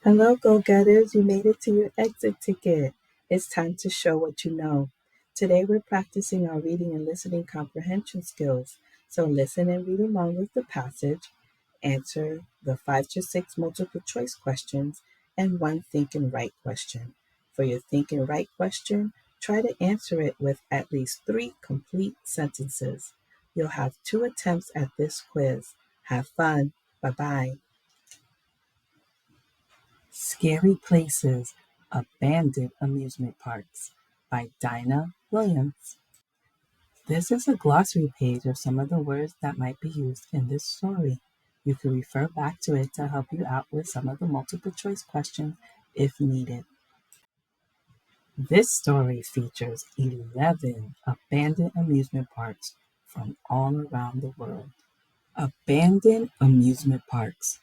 Hello, go-getters. You made it to your exit ticket. It's time to show what you know. Today, we're practicing our reading and listening comprehension skills. So listen and read along with the passage, answer the 5 to 6 multiple choice questions, and one think and write question. For your think and write question, try to answer it with at least 3 complete sentences. You'll have 2 attempts at this quiz. Have fun. Bye-bye. Scary Places, Abandoned Amusement Parks by Dinah Williams. This is a glossary page of some of the words that might be used in this story. You can refer back to it to help you out with some of the multiple choice questions if needed. This story features 11 abandoned amusement parks from all around the world. Abandoned amusement parks.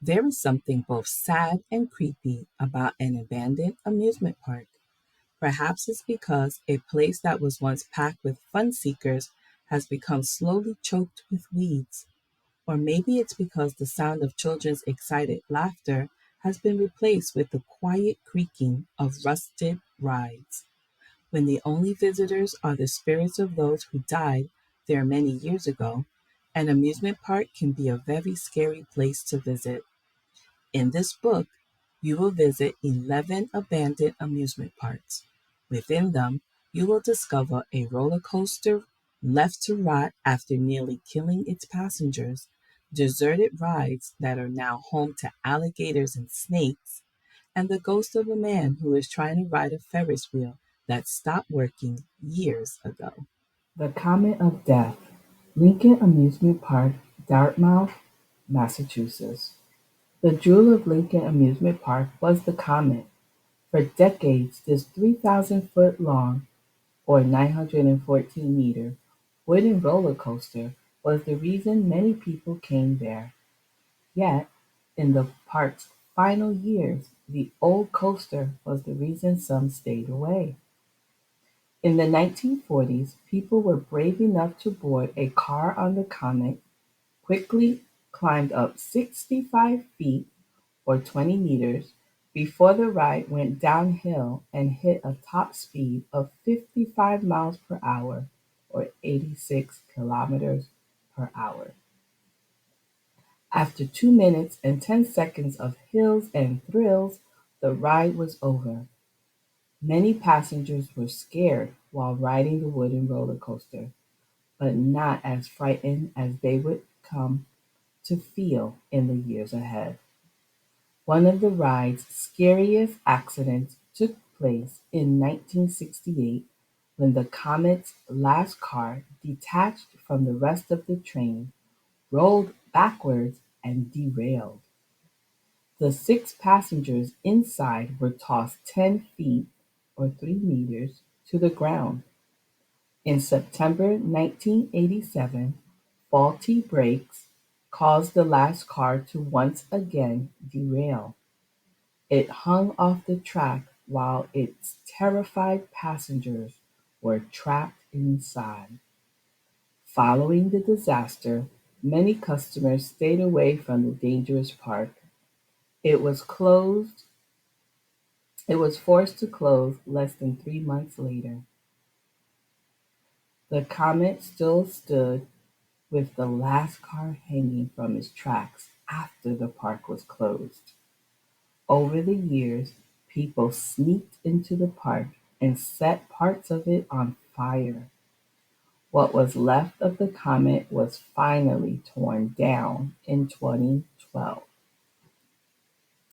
There is something both sad and creepy about an abandoned amusement park. Perhaps it's because a place that was once packed with fun seekers has become slowly choked with weeds. Or maybe it's because the sound of children's excited laughter has been replaced with the quiet creaking of rusted rides. When the only visitors are the spirits of those who died there many years ago, an amusement park can be a very scary place to visit. In this book, you will visit 11 abandoned amusement parks. Within them, you will discover a roller coaster left to rot after nearly killing its passengers, deserted rides that are now home to alligators and snakes, and the ghost of a man who is trying to ride a Ferris wheel that stopped working years ago. The Comet of Death, Lincoln Amusement Park, Dartmouth, Massachusetts. The jewel of Lincoln Amusement Park was the Comet. For decades, this 3,000-foot long, or 914-meter, wooden roller coaster was the reason many people came there. Yet, in the park's final years, the old coaster was the reason some stayed away. In the 1940s, people were brave enough to board a car on the Comet, quickly climbed up 65 feet or 20 meters before the ride went downhill and hit a top speed of 55 miles per hour or 86 kilometers per hour. After 2 minutes and 10 seconds of hills and thrills, the ride was over. Many passengers were scared while riding the wooden roller coaster, but not as frightened as they would come to feel in the years ahead. One of the ride's scariest accidents took place in 1968 when the Comet's last car detached from the rest of the train, rolled backwards, and derailed. The 6 passengers inside were tossed 10 feet or 3 meters to the ground. In September 1987, faulty brakes caused the last car to once again derail. It hung off the track while its terrified passengers were trapped inside. Following the disaster, many customers stayed away from the dangerous park. It was closed. It was forced to close less than 3 months later. The Comet still stood with the last car hanging from its tracks after the park was closed. Over the years, people sneaked into the park and set parts of it on fire. What was left of the Comet was finally torn down in 2012.